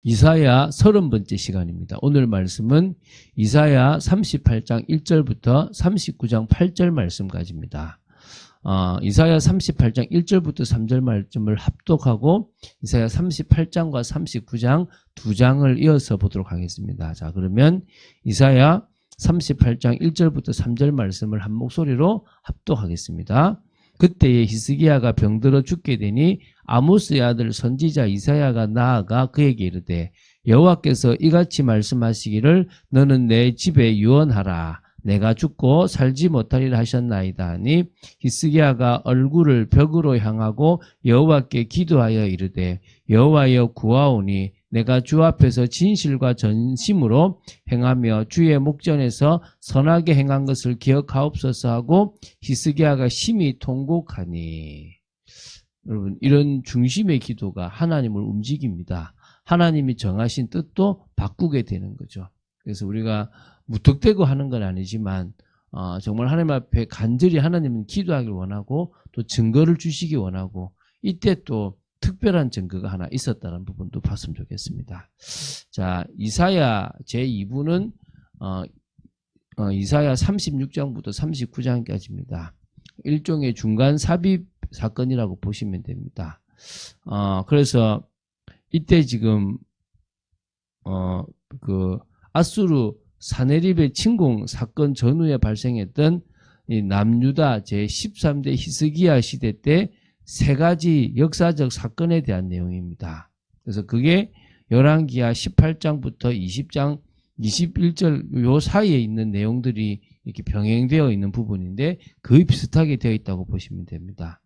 이사야 30번째 시간입니다. 오늘 말씀은 이사야 38장 1절부터 39장 8절 말씀까지입니다. 이사야 38장 1절부터 3절 말씀을 합독하고 이사야 38장과 39장 두 장을 이어서 보도록 하겠습니다. 자, 그러면 이사야 38장 1절부터 3절 말씀을 한 목소리로 합독하겠습니다. 그때에 히스기야가 병들어 죽게 되니 아모스의 아들 선지자 이사야가 나아가 그에게 이르되 여호와께서 이같이 말씀하시기를 너는 내 집에 유언하라. 내가 죽고 살지 못하리라 하셨나이다 하니 히스기야가 얼굴을 벽으로 향하고 여호와께 기도하여 이르되 여호와여 구하오니 내가 주 앞에서 진실과 전심으로 행하며 주의 목전에서 선하게 행한 것을 기억하옵소서 하고 히스기야가 심히 통곡하니. 여러분, 이런 중심의 기도가 하나님을 움직입니다. 하나님이 정하신 뜻도 바꾸게 되는 거죠. 그래서 우리가 무턱대고 하는 건 아니지만 정말 하나님 앞에 간절히 하나님은 기도하길 원하고 또 증거를 주시기 원하고 이때 또 특별한 증거가 하나 있었다는 부분도 봤으면 좋겠습니다. 자, 이사야 제2부는 이사야 36장부터 39장까지입니다. 일종의 중간 삽입 사건이라고 보시면 됩니다. 그래서 이때 지금 그 아수르 사네립의 침공 사건 전후에 발생했던 이 남유다 제13대 히스기야 시대 때 세 가지 역사적 사건에 대한 내용입니다. 그래서 그게 열왕기하 18장부터 20장 21절 요 사이에 있는 내용들이 이렇게 병행되어 있는 부분인데 거의 비슷하게 되어 있다고 보시면 됩니다.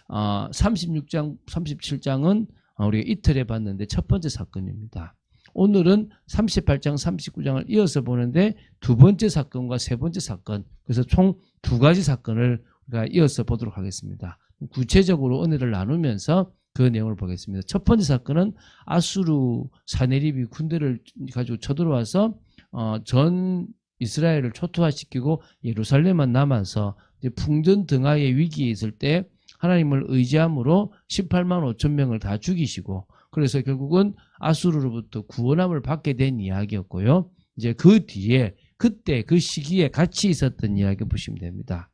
36장, 37장은 우리가 이틀에 봤는데 첫 번째 사건입니다. 오늘은 38장, 39장을 이어서 보는데 두 번째 사건과 세 번째 사건, 그래서 총 두 가지 사건을 우리가 이어서 보도록 하겠습니다. 구체적으로 은혜를 나누면서 그 내용을 보겠습니다. 첫 번째 사건은 아수르 사네립이 군대를 가지고 쳐들어와서 전 이스라엘을 초토화시키고 예루살렘만 남아서 이제 풍전 등하의 위기에 있을 때 하나님을 의지함으로 18만 5천 명을 다 죽이시고 그래서 결국은 아수르로부터 구원함을 받게 된 이야기였고요. 이제 그 뒤에 그때 그 시기에 같이 있었던 이야기 보시면 됩니다.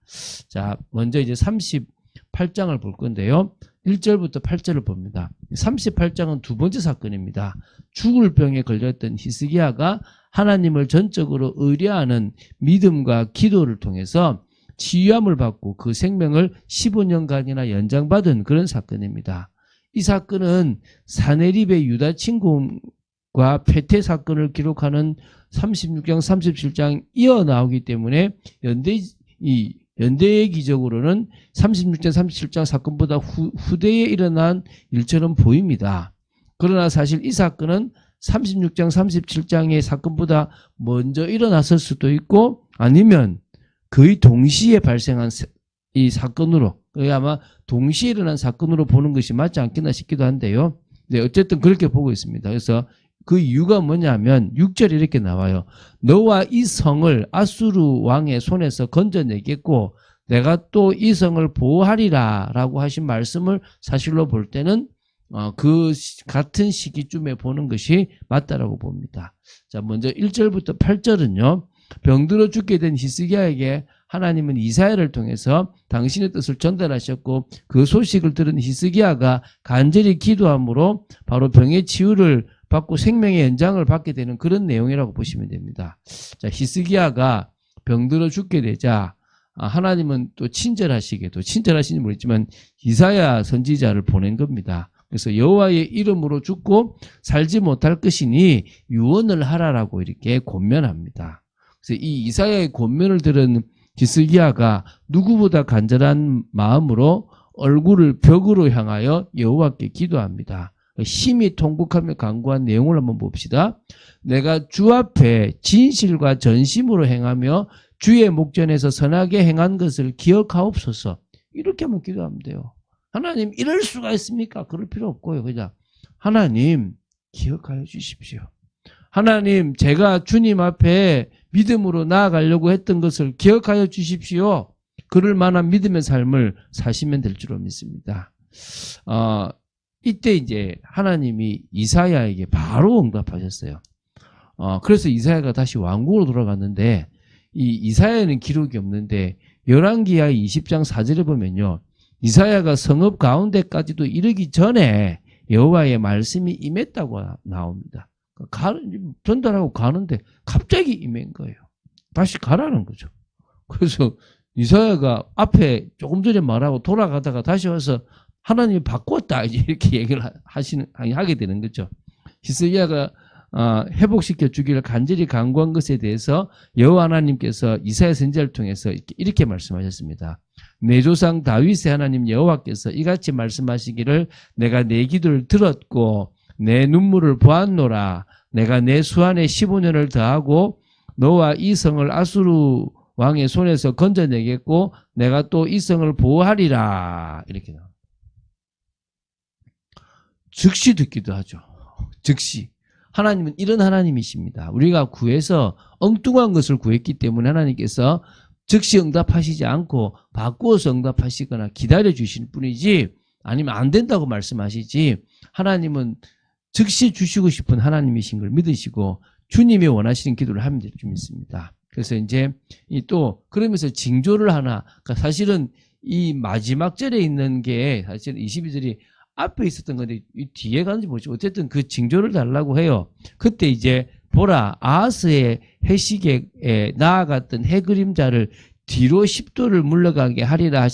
자, 먼저 이제 38장을 볼 건데요. 1절부터 8절을 봅니다. 38장은 두 번째 사건입니다. 죽을 병에 걸렸던 히스기야가 하나님을 전적으로 의뢰하는 믿음과 기도를 통해서 치유함을 받고 그 생명을 15년간이나 연장받은 그런 사건입니다. 이 사건은 사네립의 유다 침공과 패퇴 사건을 기록하는 36장, 37장 이어 나오기 때문에 연대기적으로는 36장, 37장 사건보다 후대에 일어난 일처럼 보입니다. 그러나 사실 이 사건은 36장, 37장의 사건보다 먼저 일어났을 수도 있고 아니면 거의 동시에 발생한 이 사건으로 아마 동시에 일어난 사건으로 보는 것이 맞지 않겠나 싶기도 한데요. 네, 어쨌든 그렇게 보고 있습니다. 그래서 그 이유가 뭐냐면 6절에 이렇게 나와요. 너와 이 성을 아수르 왕의 손에서 건져내겠고 내가 또 이 성을 보호하리라 라고 하신 말씀을 사실로 볼 때는 그 같은 시기쯤에 보는 것이 맞다라고 봅니다. 자, 먼저 1절부터 8절은요. 병들어 죽게 된 히스기야에게 하나님은 이사야를 통해서 당신의 뜻을 전달하셨고 그 소식을 들은 히스기야가 간절히 기도함으로 바로 병의 치유를 받고 생명의 연장을 받게 되는 그런 내용이라고 보시면 됩니다. 자, 히스기야가 병들어 죽게 되자 하나님은 또 친절하시게 또 친절하신지 모르겠지만 이사야 선지자를 보낸 겁니다. 그래서 여호와의 이름으로 죽고 살지 못할 것이니 유언을 하라라고 이렇게 권면합니다. 그래서 이 이사야의 권면을 들은 히스기야가 누구보다 간절한 마음으로 얼굴을 벽으로 향하여 여호와께 기도합니다. 심히 통곡하며 간구한 내용을 한번 봅시다. 내가 주 앞에 진실과 전심으로 행하며 주의 목전에서 선하게 행한 것을 기억하옵소서. 이렇게 한번 기도하면 돼요. 하나님 이럴 수가 있습니까? 그럴 필요 없고요. 그냥 하나님 기억하여 주십시오. 하나님 제가 주님 앞에 믿음으로 나아가려고 했던 것을 기억하여 주십시오. 그럴 만한 믿음의 삶을 사시면 될 줄로 믿습니다. 이때 이제 하나님이 이사야에게 바로 응답하셨어요. 그래서 이사야가 다시 왕국으로 돌아갔는데 이 이사야에는 기록이 없는데 열왕기하 20장 4절에 보면요. 이사야가 성읍 가운데까지도 이르기 전에 여호와의 말씀이 임했다고 나옵니다. 전달하고 가는데 갑자기 임한 거예요. 다시 가라는 거죠. 그래서 이사야가 앞에 조금 전에 말하고 돌아가다가 다시 와서 하나님이 바꿨다 이렇게 얘기를 하게 되는 거죠. 히스기야가 회복시켜 주기를 간절히 간구한 것에 대해서 여호와 하나님께서 이사야 선지자를 통해서 이렇게 말씀하셨습니다. 내 조상 다윗의 하나님 여호와께서 이같이 말씀하시기를 내가 내 기도를 들었고 내 눈물을 보았노라. 내가 내 수완에 15년을 더하고 너와 이 성을 아수르 왕의 손에서 건져내겠고 내가 또 이 성을 보호하리라. 이렇게 나옵니다. 즉시 듣기도 하죠. 즉시. 하나님은 이런 하나님이십니다. 우리가 구해서 엉뚱한 것을 구했기 때문에 하나님께서 즉시 응답하시지 않고 바꾸어서 응답하시거나 기다려주실 뿐이지 아니면 안 된다고 말씀하시지 하나님은 즉시 주시고 싶은 하나님이신 걸 믿으시고 주님이 원하시는 기도를 하면 될 줄 믿습니다. 그래서 이제 또 그러면서 징조를 하나 그러니까 사실은 이 마지막 절에 있는 게 사실 22절이 앞에 있었던 건데 이 뒤에 가는지 모르죠. 어쨌든 그 징조를 달라고 해요. 그때 이제 보라 아하스의 해시계에 나아갔던 해 그림자를 뒤로 10도를 물러가게 하리라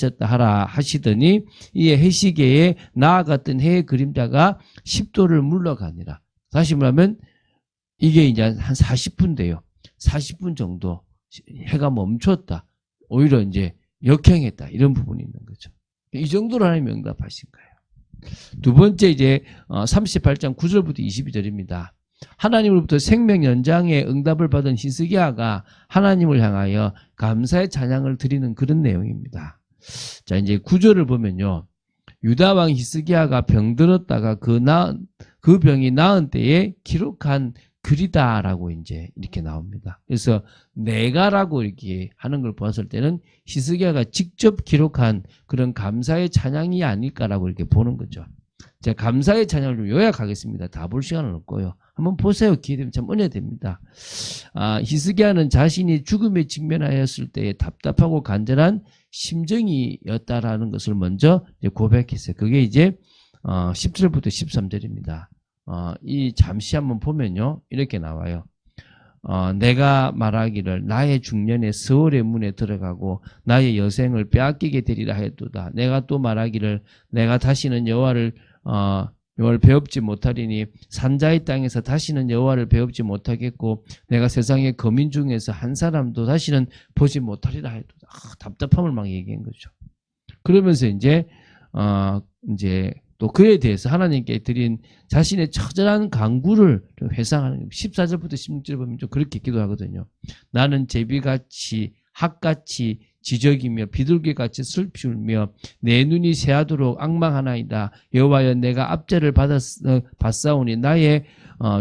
하시더니 이 해시계에 나아갔던 해의 그림자가 10도를 물러가니라. 다시 말하면 이게 이제 한 40분 돼요. 40분 정도 해가 멈췄다. 오히려 이제 역행했다. 이런 부분이 있는 거죠. 이 정도로 하나님이 응답하신 거예요. 두 번째 이제 38장 9절부터 22절입니다. 하나님으로부터 생명 연장의 응답을 받은 히스기야가 하나님을 향하여 감사의 찬양을 드리는 그런 내용입니다. 자, 이제 9절을 보면요. 유다 왕 히스기야가 병들었다가 그 병이 나은 때에 기록한 글이다라고 이제 이렇게 나옵니다. 그래서 내가라고 이렇게 하는 걸 보았을 때는 히스기야가 직접 기록한 그런 감사의 찬양이 아닐까라고 이렇게 보는 거죠. 제가 감사의 찬양을 좀 요약하겠습니다. 다 볼 시간은 없고요. 한번 보세요. 기회되면 참 은혜됩니다. 히스기야는 자신이 죽음에 직면하였을 때의 답답하고 간절한 심정이었다라는 것을 먼저 고백했어요. 그게 이제 10절부터 13절입니다. 이 잠시 한번 보면요. 이렇게 나와요. 내가 말하기를 나의 중년에 서울의 문에 들어가고 나의 여생을 빼앗기게 되리라 하였도다. 내가 또 말하기를 내가 다시는 여호와를 배웁지 못하리니 산자의 땅에서 다시는 여호와를 배웁지 못하겠고 내가 세상의 거민 중에서 한 사람도 다시는 보지 못하리라 하였도다. 답답함을 막 얘기한 거죠. 그러면서 이제 또 그에 대해서 하나님께 드린 자신의 처절한 간구를 좀 회상하는 14절부터 16절 보면 좀 그렇게 기도하거든요. 나는 제비같이 학같이 지적이며 비둘기같이 슬피 울며 내 눈이 새하도록 앙망하나이다. 여호와여 내가 압제를 받사오니 나의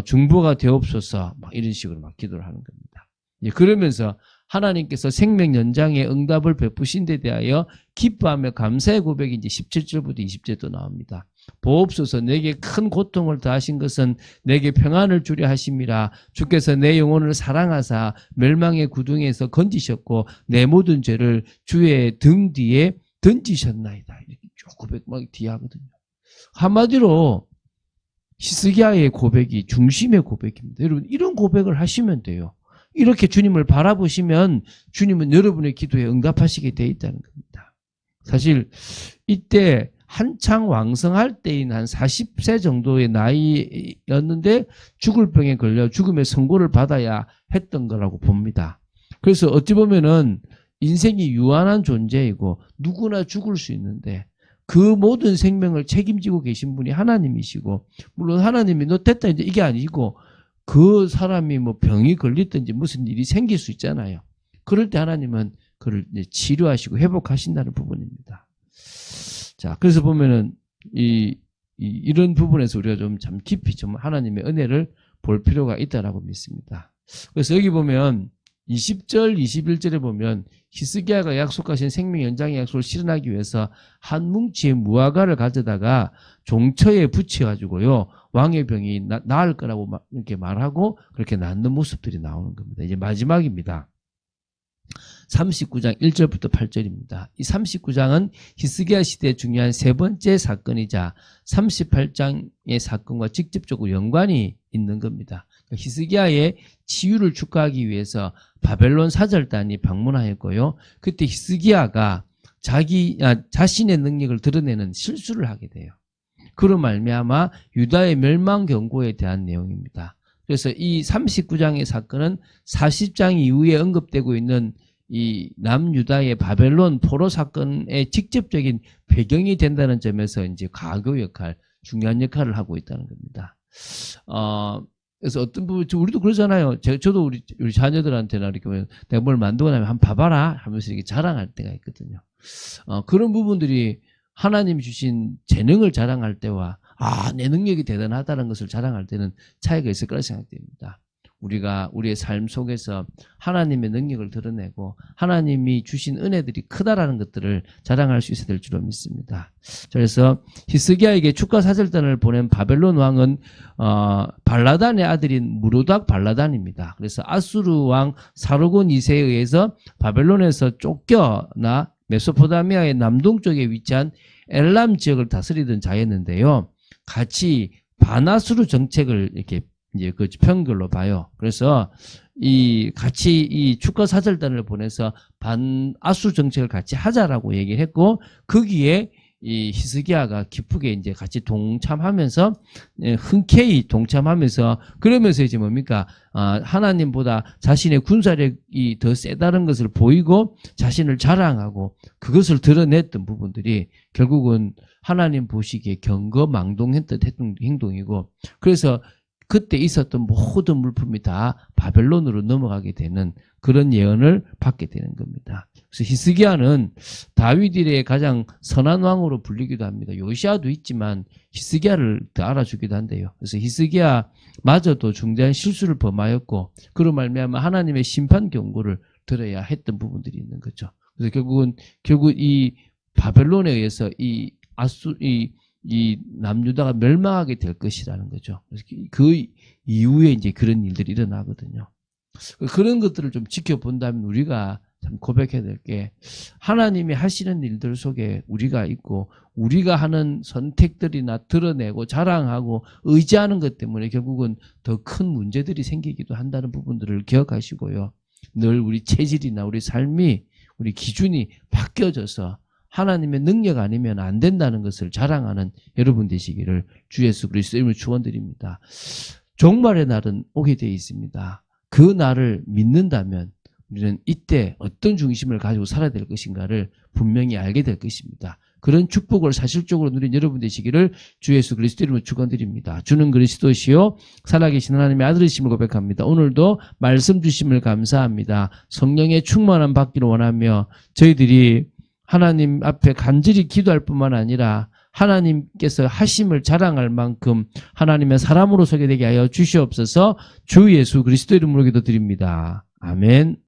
중보가 되옵소서. 막 이런 식으로 막 기도를 하는 겁니다. 그러면서 하나님께서 생명 연장의 응답을 베푸신 데 대하여 기뻐하며 감사의 고백이 이제 17절부터 20절도 나옵니다. 보옵소서 내게 큰 고통을 더하신 것은 내게 평안을 주려 하심이라. 주께서 내 영혼을 사랑하사 멸망의 구덩이에서 건지셨고 내 모든 죄를 주의 등 뒤에 던지셨나이다. 이렇게 쭉 고백 막 뒤에 하거든요. 한마디로 히스기야의 고백이 중심의 고백입니다. 여러분 이런 고백을 하시면 돼요. 이렇게 주님을 바라보시면 주님은 여러분의 기도에 응답하시게 돼 있다는 겁니다. 사실 이때 한창 왕성할 때인 한 40세 정도의 나이였는데 죽을 병에 걸려 죽음의 선고를 받아야 했던 거라고 봅니다. 그래서 어찌 보면은 인생이 유한한 존재이고 누구나 죽을 수 있는데 그 모든 생명을 책임지고 계신 분이 하나님이시고 물론 하나님이 너 됐다 이제 이게 아니고 그 사람이 뭐 병이 걸리든지 무슨 일이 생길 수 있잖아요. 그럴 때 하나님은 그를 이제 치료하시고 회복하신다는 부분입니다. 자, 그래서 보면은 이런 부분에서 우리가 좀 참 깊이 좀 하나님의 은혜를 볼 필요가 있다라고 믿습니다. 그래서 여기 보면 20절, 21절에 보면 히스기야가 약속하신 생명 연장의 약속을 실현하기 위해서 한 뭉치의 무화과를 가져다가 종처에 붙여가지고요, 왕의 병이 나을 거라고 이렇게 말하고 그렇게 낫는 모습들이 나오는 겁니다. 이제 마지막입니다. 39장 1절부터 8절입니다. 이 39장은 히스기야 시대의 중요한 세 번째 사건이자 38장의 사건과 직접적으로 연관이 있는 겁니다. 히스기야의 치유를 축하하기 위해서 바벨론 사절단이 방문하였고요. 그때 히스기야가 자신의 능력을 드러내는 실수를 하게 돼요. 그로 말미암아 유다의 멸망 경고에 대한 내용입니다. 그래서 이 39장의 사건은 40장 이후에 언급되고 있는 이 남유다의 바벨론 포로 사건의 직접적인 배경이 된다는 점에서 이제 가교 역할, 중요한 역할을 하고 있다는 겁니다. 그래서 어떤 부분, 우리도 그러잖아요. 저도 우리 자녀들한테나 이렇게 내가 뭘 만들고 나면 한번 봐봐라 하면서 이렇게 자랑할 때가 있거든요. 그런 부분들이 하나님이 주신 재능을 자랑할 때와 내 능력이 대단하다는 것을 자랑할 때는 차이가 있을 거라 생각됩니다. 우리가 우리의 삶 속에서 하나님의 능력을 드러내고 하나님이 주신 은혜들이 크다라는 것들을 자랑할 수 있어야 될 줄로 믿습니다. 그래서 히스기야에게 축가 사절단을 보낸 바벨론 왕은 발라단의 아들인 무로닥 발라단입니다. 그래서 아수르 왕 사르곤 2세에 의해서 바벨론에서 쫓겨나 메소포타미아의 남동쪽에 위치한 엘람 지역을 다스리던 자였는데요. 같이 반아수르 정책을 이렇게 이제 그 편결로 봐요. 그래서 같이 이 축가 사절단을 보내서 반아수르 정책을 같이 하자라고 얘기를 했고, 거기에 이 히스기야가 기쁘게 이제 같이 동참하면서 흔쾌히 동참하면서 그러면서 이제 뭡니까? 하나님보다 자신의 군사력이 더 세다는 것을 보이고 자신을 자랑하고 그것을 드러냈던 부분들이 결국은 하나님 보시기에 경거망동했던 행동이고, 그래서 그때 있었던 모든 물품이 다 바벨론으로 넘어가게 되는 그런 예언을 받게 되는 겁니다. 그래서 히스기야는 다윗 이래의 가장 선한 왕으로 불리기도 합니다. 요시야도 있지만 히스기야를 더 알아주기도 한대요. 그래서 히스기야마저도 중대한 실수를 범하였고, 그로 말미암아 하나님의 심판 경고를 들어야 했던 부분들이 있는 거죠. 그래서 결국 이 바벨론에 의해서 이 남유다가 멸망하게 될 것이라는 거죠. 그래서 그 이후에 이제 그런 일들이 일어나거든요. 그런 것들을 좀 지켜본다면 우리가 참 고백해야 될 게, 하나님이 하시는 일들 속에 우리가 있고 우리가 하는 선택들이나 드러내고 자랑하고 의지하는 것 때문에 결국은 더 큰 문제들이 생기기도 한다는 부분들을 기억하시고요. 늘 우리 체질이나 우리 삶이, 우리 기준이 바뀌어져서 하나님의 능력 아니면 안 된다는 것을 자랑하는 여러분 되시기를 주 예수 그리스도의 이름으로 축원드립니다. 종말의 날은 오게 되어 있습니다. 그 날을 믿는다면 우리는 이때 어떤 중심을 가지고 살아야 될 것인가를 분명히 알게 될 것입니다. 그런 축복을 사실적으로 누린 여러분 되시기를 주 예수 그리스도의 이름으로 축원드립니다. 주는 그리스도시요 살아계신 하나님의 아들이심을 고백합니다. 오늘도 말씀 주심을 감사합니다. 성령의 충만함 받기를 원하며 저희들이 하나님 앞에 간절히 기도할 뿐만 아니라 하나님께서 하심을 자랑할 만큼 하나님의 사람으로 서게 되게 하여 주시옵소서. 주 예수 그리스도 이름으로 기도드립니다. 아멘.